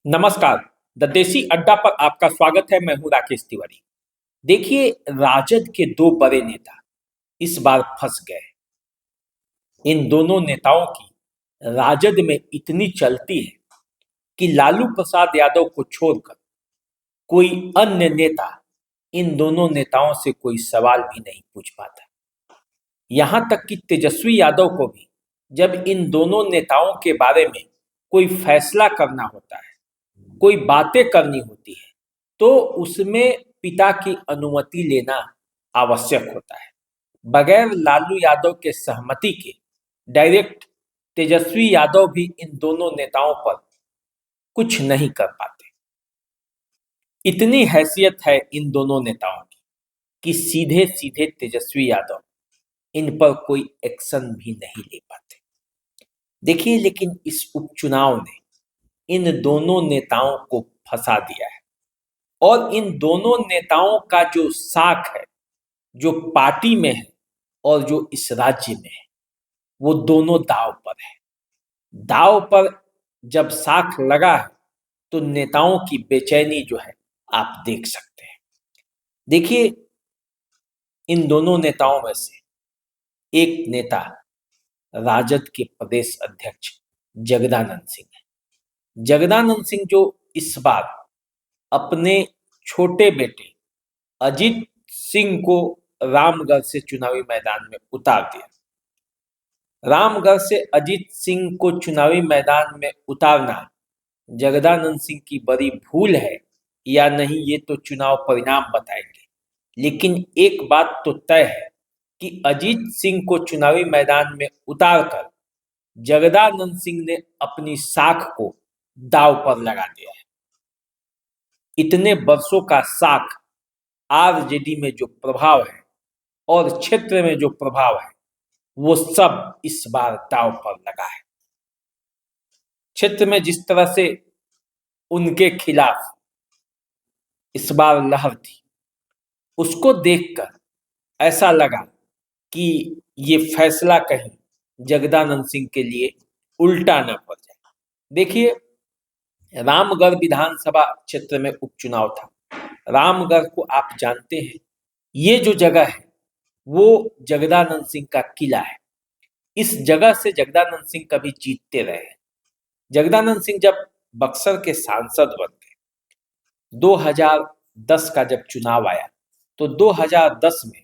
नमस्कार। द देसी अड्डा पर आपका स्वागत है। मैं हूं राकेश तिवारी। देखिए, राजद के दो बड़े नेता इस बार फंस गए। इन दोनों नेताओं की राजद में इतनी चलती है कि लालू प्रसाद यादव को छोड़कर कोई अन्य नेता इन दोनों नेताओं से कोई सवाल भी नहीं पूछ पाता। यहां तक कि तेजस्वी यादव को भी जब इन दोनों नेताओं के बारे में कोई फैसला करना होता है, कोई बातें करनी होती है, तो उसमें पिता की अनुमति लेना आवश्यक होता है। बगैर लालू यादव के सहमति के डायरेक्ट तेजस्वी यादव भी इन दोनों नेताओं पर कुछ नहीं कर पाते। इतनी हैसियत है इन दोनों नेताओं की कि सीधे सीधे तेजस्वी यादव इन पर कोई एक्शन भी नहीं ले पाते। देखिए, लेकिन इस उपचुनाव ने इन दोनों नेताओं को फंसा दिया है और इन दोनों नेताओं का जो साख है, जो पार्टी में है और जो इस राज्य में है, वो दोनों दांव पर है। दांव पर जब साख लगा है तो नेताओं की बेचैनी जो है आप देख सकते हैं। देखिए, इन दोनों नेताओं में से एक नेता राजद के प्रदेश अध्यक्ष जगदानंद सिंह है। जगदानंद सिंह जो इस बार अपने छोटे बेटे अजीत सिंह को रामगढ़ से चुनावी मैदान में उतार दिया। रामगढ़ से अजीत सिंह को चुनावी मैदान में उतारना जगदानंद सिंह की बड़ी भूल है या नहीं, ये तो चुनाव परिणाम बताएंगे। लेकिन एक बात तो तय है कि अजीत सिंह को चुनावी मैदान में उतारकर जगदानंद सिंह ने अपनी साख को दांव पर लगा दिया है। इतने वर्षों का साख आरजेडी में जो प्रभाव है और क्षेत्र में जो प्रभाव है, वो सब इस बार दांव पर लगा है। क्षेत्र में जिस तरह से उनके खिलाफ इस बार लहर थी, उसको देखकर ऐसा लगा कि ये फैसला कहीं जगदानंद सिंह के लिए उल्टा न पड़ जाए। देखिए, रामगढ़ विधानसभा क्षेत्र में उपचुनाव था। रामगढ़ को आप जानते हैं, ये जो जगह है वो जगदानंद सिंह का किला है। इस जगह से जगदानंद सिंह कभी जीतते रहे हैं। जगदानंद सिंह जब बक्सर के सांसद बन गए, 2010 का जब चुनाव आया तो 2010 में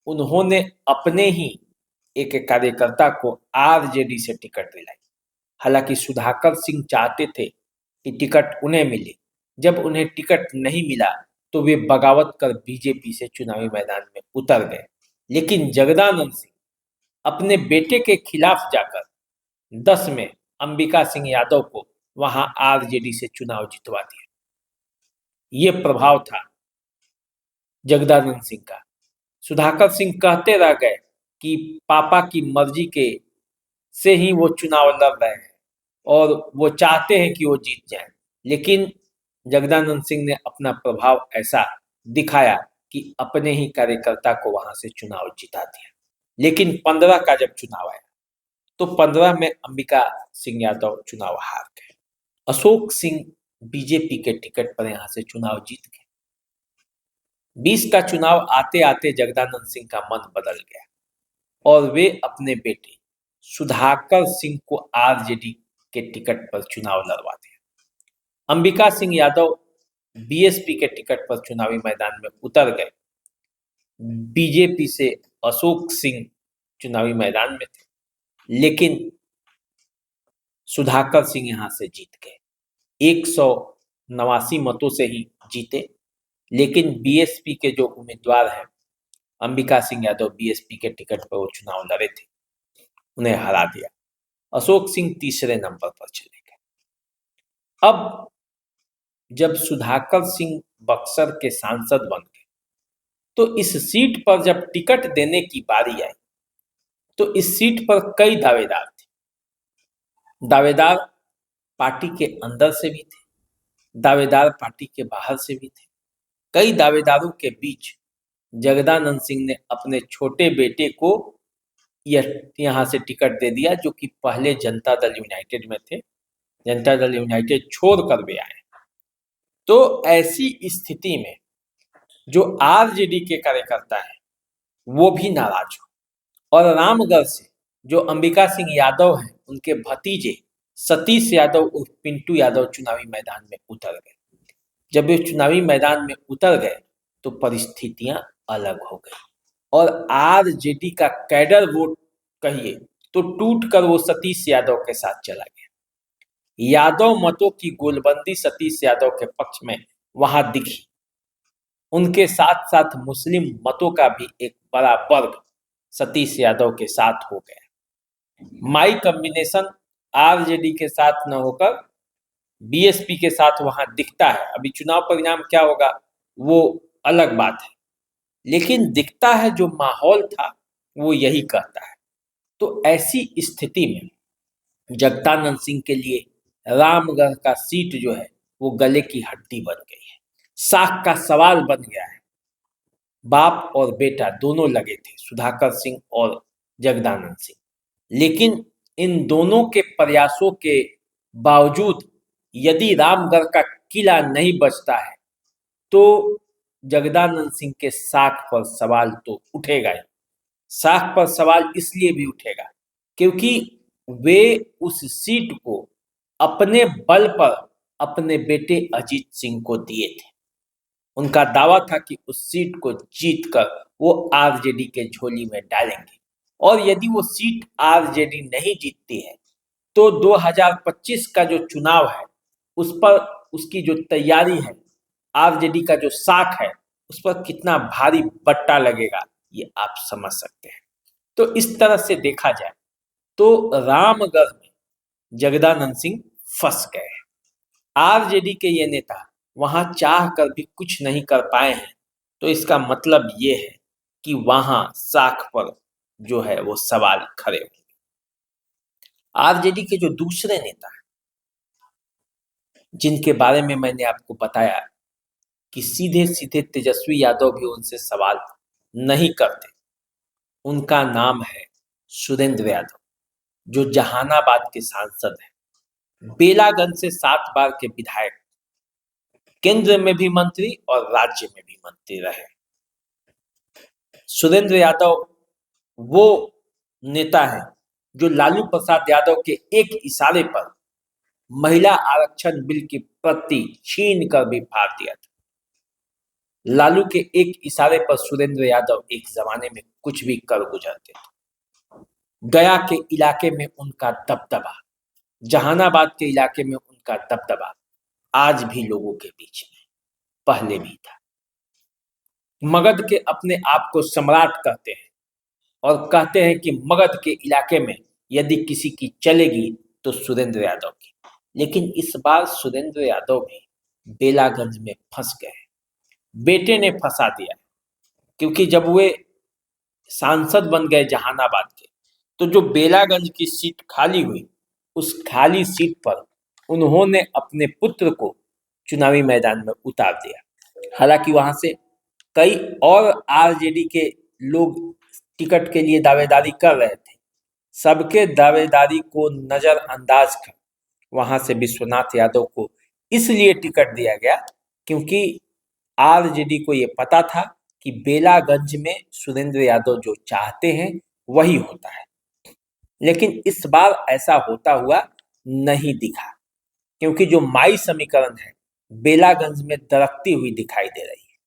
उन्होंने अपने ही एक कार्यकर्ता को आरजेडी से टिकट दिलाई। हालांकि सुधाकर सिंह चाहते थे कि टिकट उन्हें मिले। जब उन्हें टिकट नहीं मिला तो वे बगावत कर बीजेपी से चुनावी मैदान में उतर गए। लेकिन जगदानंद सिंह अपने बेटे के खिलाफ जाकर 10 में अंबिका सिंह यादव को वहां आरजेडी से चुनाव जितवा दिया। ये प्रभाव था जगदानंद सिंह का। सुधाकर सिंह कहते रह गए कि पापा की मर्जी के से ही वो चुनाव लड़ रहे हैं और वो चाहते हैं कि वो जीत जाएं। लेकिन जगदानंद सिंह ने अपना प्रभाव ऐसा दिखाया कि अपने ही कार्यकर्ता को वहां से चुनाव जिता दिया। लेकिन 15 का जब चुनाव आया तो 15 में अंबिका सिंह यादव चुनाव हार गए। अशोक सिंह बीजेपी के टिकट पर यहां से चुनाव जीत गए। 20 का चुनाव आते आते जगदानंद सिंह का मन बदल गया और वे अपने बेटे सुधाकर सिंह को आरजेडी के टिकट पर चुनाव लड़वा दिया। अंबिका सिंह यादव बीएसपी के टिकट पर चुनावी मैदान में उतर गए। बीजेपी से अशोक सिंह चुनावी मैदान में थे, लेकिन सुधाकर सिंह यहां से जीत गए। 189 मतों से ही जीते। लेकिन बीएसपी के जो उम्मीदवार हैं, अंबिका सिंह यादव बीएसपी के टिकट पर वो चुनाव लड़े थे, उन्हें हरा दिया। अशोक सिंह तीसरे नंबर पर चले गए। अब जब सुधाकर सिंह बक्सर के सांसद बन गए तो इस सीट पर जब टिकट देने की बारी आई तो इस सीट पर कई दावेदार थे। दावेदार पार्टी के अंदर से भी थे, दावेदार पार्टी के बाहर से भी थे। कई दावेदारों के बीच जगदानंद सिंह ने अपने छोटे बेटे को यहां से टिकट दे दिया, जो कि पहले जनता दल यूनाइटेड में थे जनता दल यूनाइटेड छोड़कर वे आए। तो ऐसी स्थिति में जो आरजेडी के कार्यकर्ता है वो भी नाराज हो, और रामगढ़ से जो अंबिका सिंह यादव हैं उनके भतीजे सतीश यादव उर्फ पिंटू यादव चुनावी मैदान में उतर गए। जब वे चुनावी मैदान में उतर गए तो परिस्थितियां अलग हो गई, और आरजेडी का कैडर वोट कहिए तो टूट कर वो सतीश यादव के साथ चला गया। यादव मतों की गोलबंदी सतीश यादव के पक्ष में वहां दिखी। उनके साथ साथ मुस्लिम मतों का भी एक बड़ा वर्ग सतीश यादव के साथ हो गया। माई कॉम्बिनेशन आरजेडी के साथ न होकर बीएसपी के साथ वहां दिखता है। अभी चुनाव परिणाम क्या होगा वो अलग बात है, लेकिन दिखता है जो माहौल था वो यही कहता है। तो ऐसी स्थिति में जगदानंद सिंह के लिए रामगढ़ का सीट जो है वो गले की हड्डी बन गई है, साख का सवाल बन गया है। बाप और बेटा दोनों लगे थे, सुधाकर सिंह और जगदानंद सिंह, लेकिन इन दोनों के प्रयासों के बावजूद यदि रामगढ़ का किला नहीं बचता है तो जगदानंद सिंह के साख पर सवाल तो उठेगा ही। साख पर सवाल इसलिए भी उठेगा क्योंकि वे उस सीट को अपने बल पर अपने बेटे अजीत सिंह को दिए थे। उनका दावा था कि उस सीट को जीतकर वो आरजेडी के झोली में डालेंगे, और यदि वो सीट आरजेडी नहीं जीतती है तो 2025 का जो चुनाव है उस पर उसकी जो तैयारी है, आरजेडी का जो साख है उस पर कितना भारी बट्टा लगेगा ये आप समझ सकते हैं। तो इस तरह से देखा जाए तो रामगढ़ में जगदानंद सिंह फंस गए। आरजेडी के ये नेता वहां चाह कर भी कुछ नहीं कर पाए हैं, तो इसका मतलब ये है कि वहां साख पर जो है वो सवाल खड़े होंगे। आरजेडी के जो दूसरे नेता हैं जिनके बारे में मैंने आपको बताया कि सीधे सीधे तेजस्वी यादव भी उनसे सवाल नहीं करते, उनका नाम है सुरेंद्र यादव, जो जहानाबाद के सांसद हैं, बेलागंज से 7 बार के विधायक, केंद्र में भी मंत्री और राज्य में भी मंत्री रहे। सुरेंद्र यादव वो नेता है जो लालू प्रसाद यादव के एक इशारे पर महिला आरक्षण बिल की प्रति छीन कर भी फाड़ दिया था। लालू के एक इशारे पर सुरेंद्र यादव एक जमाने में कुछ भी कर गुजरते थे। गया के इलाके में उनका दबदबा, जहानाबाद के इलाके में उनका दबदबा आज भी लोगों के बीच में, पहले भी था। मगध के अपने आप को सम्राट कहते हैं और कहते हैं कि मगध के इलाके में यदि किसी की चलेगी तो सुरेंद्र यादव की। लेकिन इस बार सुरेंद्र यादव भी बेलागंज में फंस गए। बेटे ने फंसा दिया, क्योंकि जब वे सांसद बन गए जहानाबाद के तो जो बेलागंज की सीट खाली हुई, उस खाली सीट पर उन्होंने अपने पुत्र को चुनावी मैदान में उतार दिया। हालांकि वहां से कई और आरजेडी के लोग टिकट के लिए दावेदारी कर रहे थे, सबके दावेदारी को नजरअंदाज कर वहां से विश्वनाथ यादव को इसलिए टिकट दिया गया क्योंकि आरजेडी को ये पता था कि बेलागंज में सुरेंद्र यादव जो चाहते हैं वही होता है। लेकिन इस बार ऐसा होता हुआ नहीं दिखा, क्योंकि जो माई समीकरण है बेलागंज में दरकती हुई दिखाई दे रही है।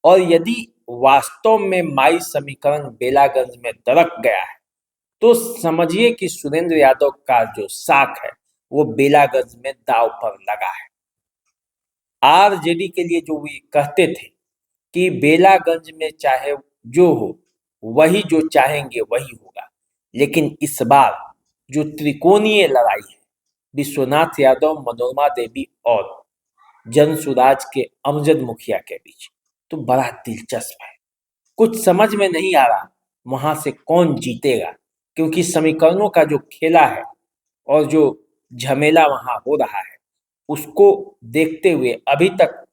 और यदि वास्तव में माई समीकरण बेलागंज में दरक गया है तो समझिए कि सुरेंद्र यादव का जो साख है वो बेलागंज में दांव पर लगा है। आरजेडी के लिए जो वे कहते थे कि बेलागंज में चाहे जो हो वही जो चाहेंगे वही होगा, लेकिन इस बार जो त्रिकोणीय लड़ाई है विश्वनाथ यादव, मनोरमा देवी और जनसुराज के अमजद मुखिया के बीच, तो बड़ा दिलचस्प है। कुछ समझ में नहीं आ रहा वहां से कौन जीतेगा, क्योंकि समीकरणों का जो खेला है और जो झमेला वहां हो रहा है उसको देखते हुए अभी तक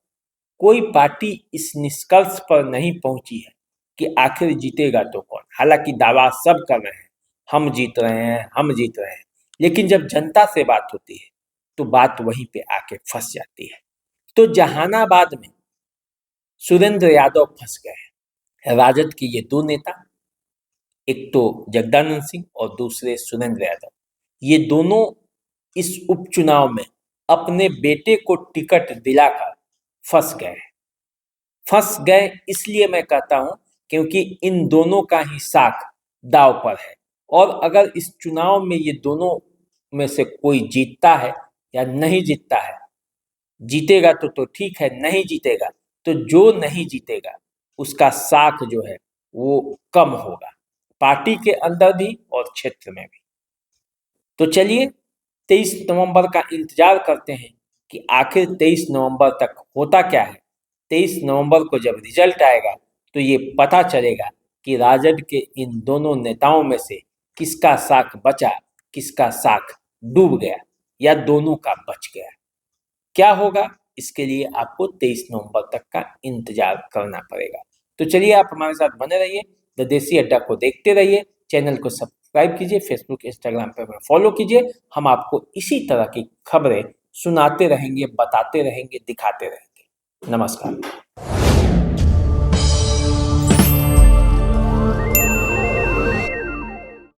कोई पार्टी इस निष्कर्ष पर नहीं पहुंची है कि आखिर जीतेगा तो कौन। हालांकि दावा सब कर रहे हैं, हम जीत रहे हैं, हम जीत रहे हैं, लेकिन जब जनता से बात होती है तो बात वहीं पे आके फंस जाती है। तो जहानाबाद में सुरेंद्र यादव फंस गए। राजद के ये दो नेता, एक तो जगदानंद सिंह और दूसरे सुरेंद्र यादव, ये दोनों इस उपचुनाव में अपने बेटे को टिकट दिलाकर फंस गए। फंस गए इसलिए मैं कहता हूं क्योंकि इन दोनों का ही साख दांव पर है। और अगर इस चुनाव में ये दोनों में से कोई जीतता है या नहीं जीतता है, जीतेगा तो ठीक है, नहीं जीतेगा तो जो नहीं जीतेगा उसका साख जो है वो कम होगा, पार्टी के अंदर भी और क्षेत्र में भी। तो चलिए 23 नवंबर का इंतजार करते हैं कि आखिर 23 नवंबर तक होता क्या है। 23 नवंबर को जब रिजल्ट आएगा तो ये पता चलेगा कि राजद के इन दोनों नेताओं में से किसका साख बचा, किसका साख डूब गया या दोनों का बच गया। क्या होगा इसके लिए आपको 23 नवंबर तक का इंतजार करना पड़ेगा। तो चलिए आप हमारे साथ बने रहिए, द देसी अड्डा को देखते रहिए, चैनल को सब्सक्राइब कीजिए, फेसबुक इंस्टाग्राम पर हमें फॉलो कीजिए। हम आपको इसी तरह की खबरें सुनाते रहेंगे, बताते रहेंगे, दिखाते रहेंगे। नमस्कार।